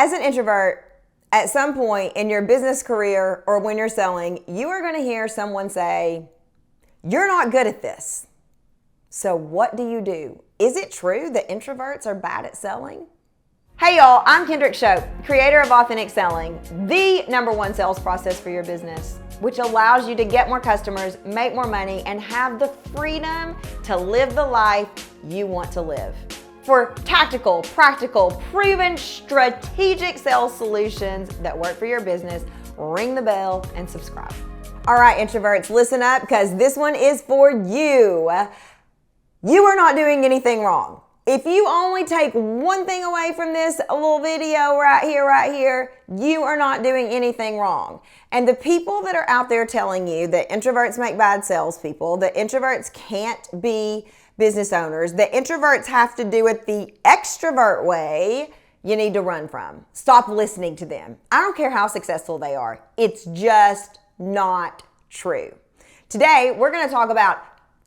As an introvert, at some point in your business career or when you're selling, you are going to hear someone say, "You're not good at this." So what do you do? Is it true that introverts are bad at selling? Hey y'all, I'm Kendrick Shope, creator of Authentic Selling, the #1 sales process for your business, which allows you to get more customers, make more money, and have the freedom to live the life you want to live. For tactical, practical, proven, strategic sales solutions that work for your business, ring the bell and subscribe. All right, introverts, listen up because this one is for you. You are not doing anything wrong. If you only take one thing away from this little video right here, you are not doing anything wrong. And the people that are out there telling you that introverts make bad salespeople, that introverts can't be business owners, that introverts have to do it the extrovert way, you need to run from. Stop listening to them. I don't care how successful they are. It's just not true. Today, we're going to talk about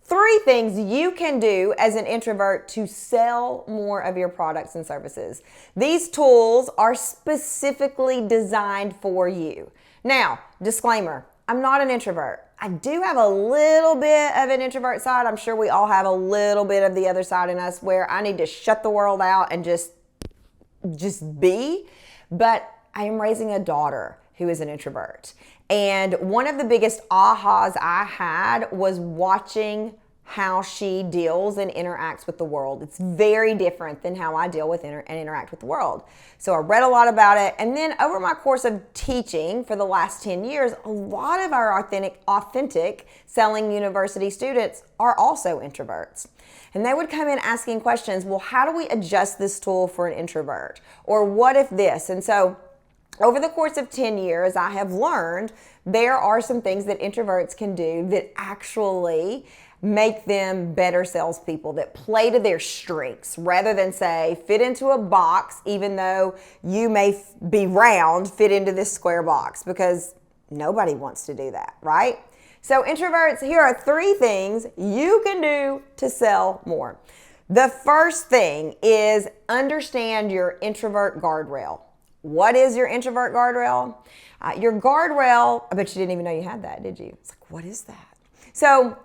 3 things you can do as an introvert to sell more of your products and services. These tools are specifically designed for you. Now, disclaimer, I'm not an introvert. I do have a little bit of an introvert side. I'm sure we all have a little bit of the other side in us where I need to shut the world out and just be. But I am raising a daughter who is an introvert. And one of the biggest ahas I had was watching how she deals and interacts with the world. It's very different than how I deal with and interact with the world. So I read a lot about it. And then over my course of teaching for the last 10 years, a lot of our authentic selling university students are also introverts. And they would come in asking questions, well, how do we adjust this tool for an introvert? Or what if this? And so over the course of 10 years, I have learned there are some things that introverts can do that actually make them better salespeople, that play to their strengths rather than say, fit into a box, even though you may be round, fit into this square box, because nobody wants to do that, right? So introverts, here are 3 things you can do to sell more. The first thing is understand your introvert guardrail. What is your introvert guardrail? Your guardrail, I bet you didn't even know you had that, did you? It's like, what is that? So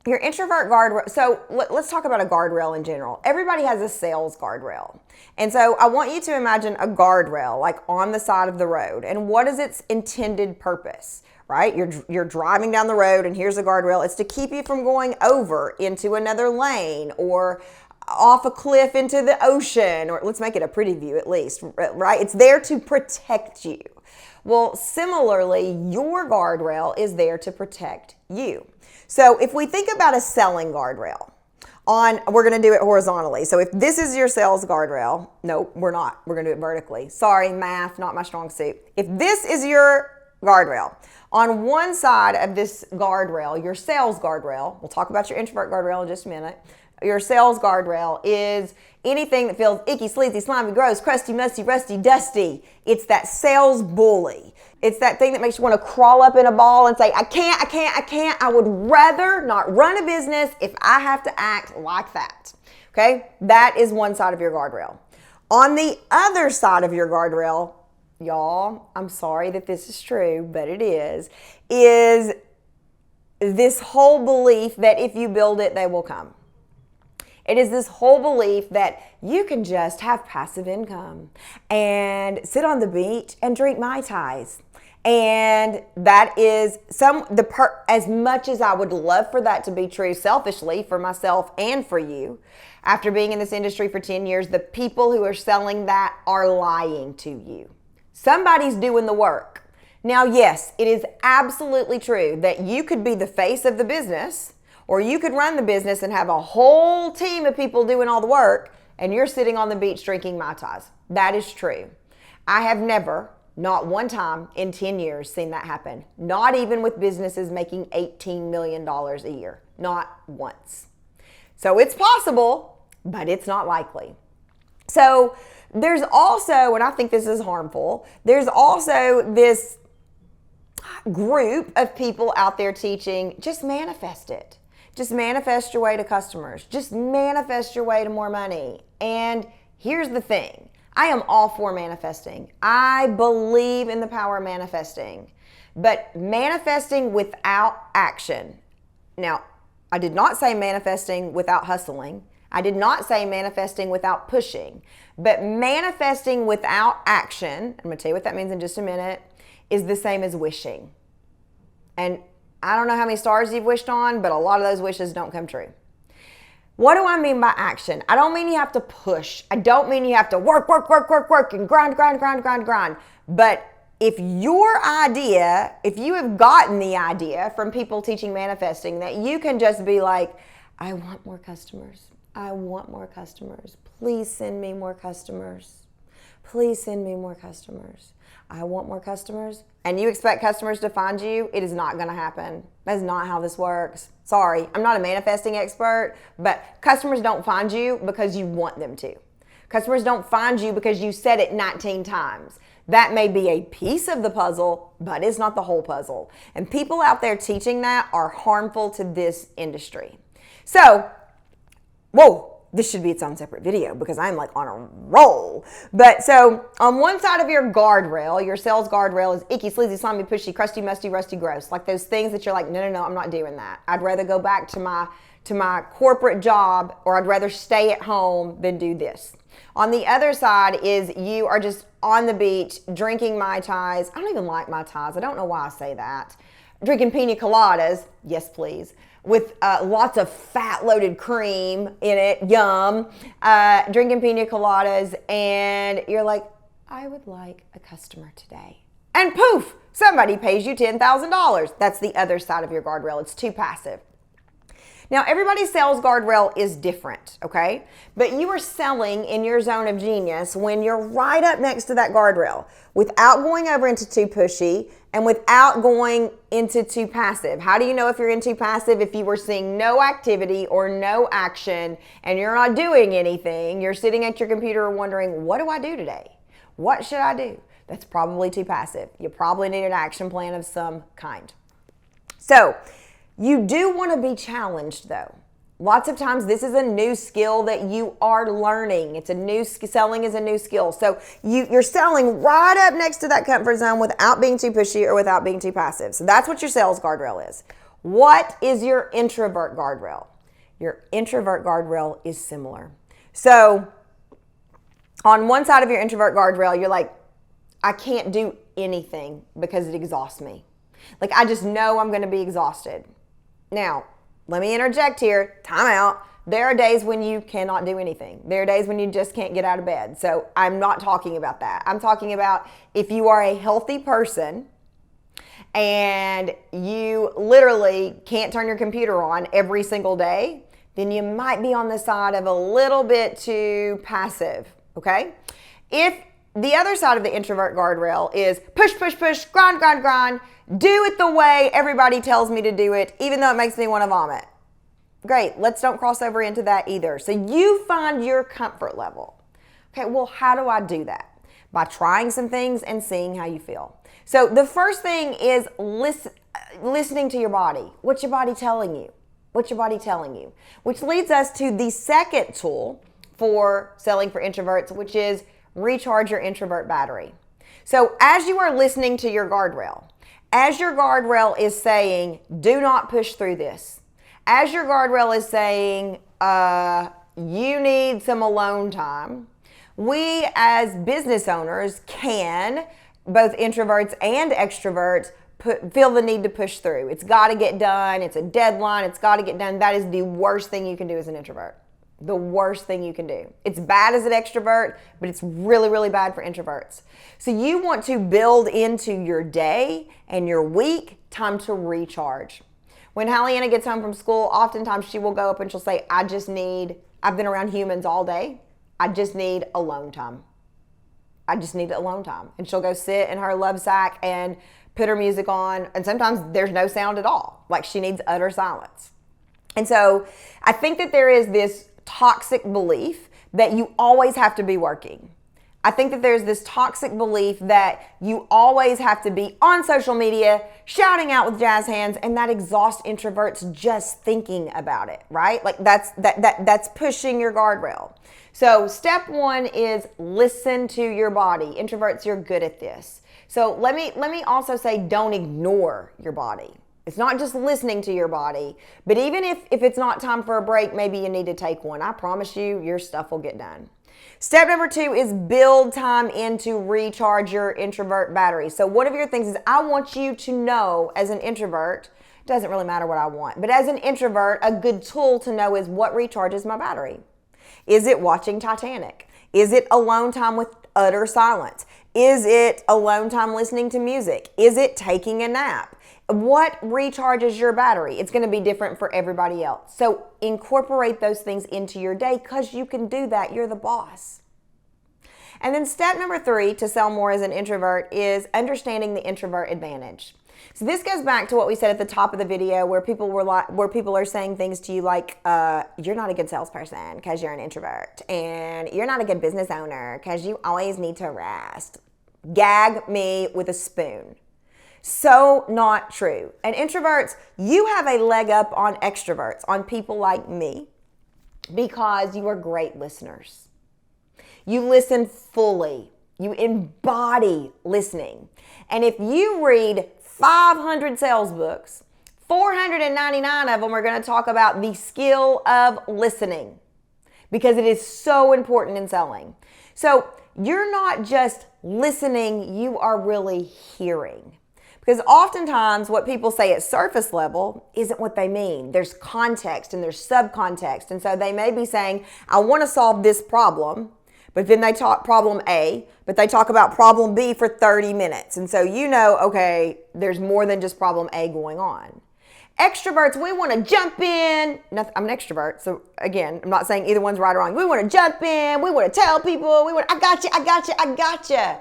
your introvert guardrail, so let's talk about a guardrail in general. Everybody has a sales guardrail. And so I want you to imagine a guardrail like on the side of the road. And what is its intended purpose, right? You're driving down the road and here's a guardrail. It's to keep you from going over into another lane or off a cliff into the ocean, or let's make it a pretty view at least, right? It's there to protect you. Well, similarly, your guardrail is there to protect you. So if we think about a selling guardrail, we're going to do it horizontally. So if this is your sales guardrail, no, we're not. We're going to do it vertically. Sorry, math, not my strong suit. If this is your guardrail, on one side of this guardrail, your sales guardrail, we'll talk about your introvert guardrail in just a minute. Your sales guardrail is anything that feels icky, sleazy, slimy, gross, crusty, musty, rusty, dusty. It's that sales bully. It's that thing that makes you want to crawl up in a ball and say, I can't. I would rather not run a business if I have to act like that. Okay? That is one side of your guardrail. On the other side of your guardrail, y'all, I'm sorry that this is true, but it is this whole belief that if you build it, they will come. It is this whole belief that you can just have passive income and sit on the beach and drink Mai Tais. And that is as much as I would love for that to be true selfishly for myself and for you, after being in this industry for 10 years, the people who are selling that are lying to you. Somebody's doing the work. Now, yes, it is absolutely true that you could be the face of the business, or you could run the business and have a whole team of people doing all the work, and you're sitting on the beach drinking Mai Tais. That is true. I have never, not one time in 10 years, seen that happen. Not even with businesses making $18 million a year. Not once. So it's possible, but it's not likely. So there's also, and I think this is harmful, there's also this group of people out there teaching, just manifest it. Just manifest your way to customers. Just manifest your way to more money. And here's the thing. I am all for manifesting. I believe in the power of manifesting. But manifesting without action. Now, I did not say manifesting without hustling. I did not say manifesting without pushing. But manifesting without action, I'm going to tell you what that means in just a minute, is the same as wishing. And I don't know how many stars you've wished on, but a lot of those wishes don't come true. What do I mean by action? I don't mean you have to push. I don't mean you have to work, and grind. But if your idea, if you have gotten the idea from people teaching manifesting that you can just be like, I want more customers. I want more customers. Please send me more customers. Please send me more customers. I want more customers. And you expect customers to find you, it is not going to happen. That's not how this works. Sorry, I'm not a manifesting expert, but customers don't find you because you want them to. Customers don't find you because you said it 19 times. That may be a piece of the puzzle, but it's not the whole puzzle. And people out there teaching that are harmful to this industry. So, whoa, this should be its own separate video because I'm like on a roll. But so on one side of your guardrail, your sales guardrail is icky, sleazy, slimy, pushy, crusty, musty, rusty, gross. Like those things that you're like, no, I'm not doing that. I'd rather go back to my corporate job, or I'd rather stay at home than do this. On the other side is you are just on the beach drinking Mai Tais. I don't even like Mai Tais. I don't know why I say that. Drinking pina coladas, yes please, with lots of fat-loaded cream in it, yum. Drinking pina coladas, and you're like, I would like a customer today. And poof, somebody pays you $10,000. That's the other side of your guardrail. It's too passive. Now, everybody's sales guardrail is different, okay? But you are selling in your zone of genius when you're right up next to that guardrail without going over into too pushy and without going into too passive. How do you know if you're in too passive? If you were seeing no activity or no action and you're not doing anything, you're sitting at your computer wondering, what do I do today? What should I do? That's probably too passive. You probably need an action plan of some kind. So, you do want to be challenged though. Lots of times this is a new skill that you are learning. Selling is a new skill. So you're selling right up next to that comfort zone without being too pushy or without being too passive. So that's what your sales guardrail is. What is your introvert guardrail? Your introvert guardrail is similar. So on one side of your introvert guardrail, you're like, I can't do anything because it exhausts me. Like I just know I'm going to be exhausted. Now, let me interject here, time out. There are days when you cannot do anything. There are days when you just can't get out of bed. So I'm not talking about that. I'm talking about if you are a healthy person and you literally can't turn your computer on every single day, then you might be on the side of a little bit too passive, okay? If the other side of the introvert guardrail is push, grind, do it the way everybody tells me to do it, even though it makes me want to vomit. Great, let's don't cross over into that either. So you find your comfort level. Okay, well, how do I do that? By trying some things and seeing how you feel. So the first thing is listening to your body. What's your body telling you? What's your body telling you? Which leads us to the second tool for selling for introverts, which is recharge your introvert battery. So as you are listening to your guardrail, as your guardrail is saying, do not push through this. As your guardrail is saying, you need some alone time. We as business owners can, both introverts and extroverts, feel the need to push through. It's got to get done. It's a deadline. It's got to get done. That is the worst thing you can do as an introvert. The worst thing you can do. It's bad as an extrovert, but it's really, really bad for introverts. So you want to build into your day and your week time to recharge. When Halliana gets home from school, oftentimes she will go up and she'll say, I've been around humans all day. I just need alone time. I just need alone time. And she'll go sit in her love sack and put her music on. And sometimes there's no sound at all. Like she needs utter silence. And so I think that there is this toxic belief that you always have to be working. I think that there's this toxic belief that you always have to be on social media, shouting out with jazz hands, and that exhausts introverts just thinking about it, right? Like that's pushing your guardrail. So step one is listen to your body. Introverts, you're good at this. So let me also say, don't ignore your body. It's not just listening to your body, but even if it's not time for a break, maybe you need to take one. I promise you, your stuff will get done. Step number two is build time in to recharge your introvert battery. So one of your things is, I want you to know as an introvert, it doesn't really matter what I want, but as an introvert, a good tool to know is what recharges my battery. Is it watching Titanic? Is it alone time with utter silence? Is it alone time listening to music? Is it taking a nap? What recharges your battery? It's going to be different for everybody else. So incorporate those things into your day because you can do that. You're the boss. And then step number three to sell more as an introvert is understanding the introvert advantage. So this goes back to what we said at the top of the video where people are saying things to you like, you're not a good salesperson because you're an introvert, and you're not a good business owner because you always need to rest. Gag me with a spoon. So not true. And introverts, you have a leg up on extroverts, on people like me, because you are great listeners. You listen fully. You embody listening. And if you read 500 sales books, 499 of them are going to talk about the skill of listening because it is so important in selling. So you're not just listening, you are really hearing. Because oftentimes what people say at surface level isn't what they mean. There's context and there's subcontext. And so they may be saying, I want to solve this problem, but then they talk problem A, but they talk about problem B for 30 minutes. And so you know, okay, there's more than just problem A going on. Extroverts, we want to jump in. I'm an extrovert, so again, I'm not saying either one's right or wrong. We want to jump in. We want to tell people. I got you, I got you, I got you.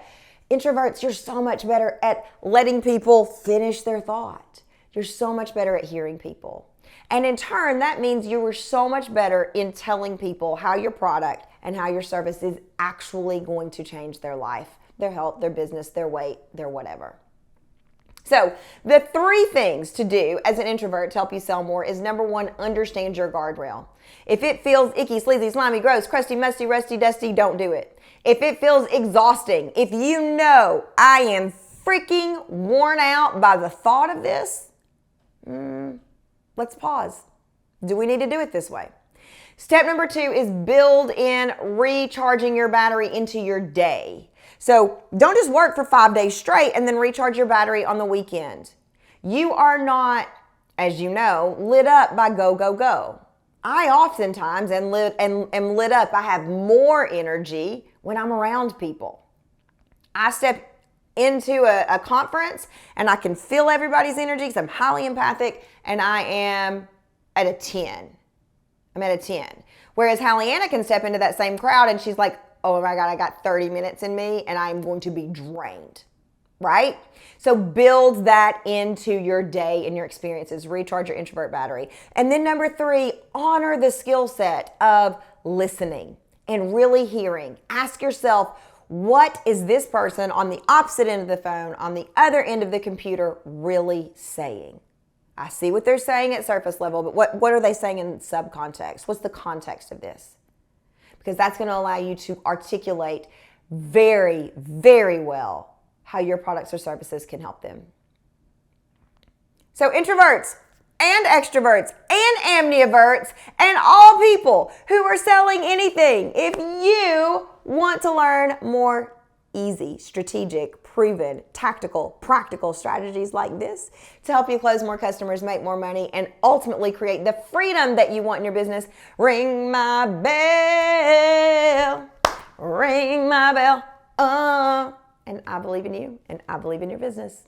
Introverts, you're so much better at letting people finish their thought. You're so much better at hearing people. And in turn, that means you were so much better in telling people how your product and how your service is actually going to change their life, their health, their business, their weight, their whatever. So the three things to do as an introvert to help you sell more is number one, understand your guardrail. If it feels icky, sleazy, slimy, gross, crusty, musty, rusty, dusty, don't do it. If it feels exhausting, if you know I am freaking worn out by the thought of this, let's pause. Do we need to do it this way? Step number two is build in recharging your battery into your day. So don't just work for 5 days straight and then recharge your battery on the weekend. You are not, as you know, lit up by go, go, go. I oftentimes am lit up. I have more energy when I'm around people. I step into a conference and I can feel everybody's energy because I'm highly empathic and I am at a 10. I'm at a 10. Whereas Hallianna can step into that same crowd and she's like, oh my God, I got 30 minutes in me and I'm going to be drained, right? So build that into your day and your experiences. Recharge your introvert battery. And then number three, honor the skill set of listening and really hearing. Ask yourself, what is this person on the opposite end of the phone, on the other end of the computer really saying? I see what they're saying at surface level, but what are they saying in subcontext? What's the context of this? Because that's going to allow you to articulate very, very well how your products or services can help them. So introverts and extroverts and amniverts and all people who are selling anything, if you want to learn more easy, strategic, proven, tactical, practical strategies like this to help you close more customers, make more money, and ultimately create the freedom that you want in your business, ring my bell, ring my bell. And I believe in you, and I believe in your business.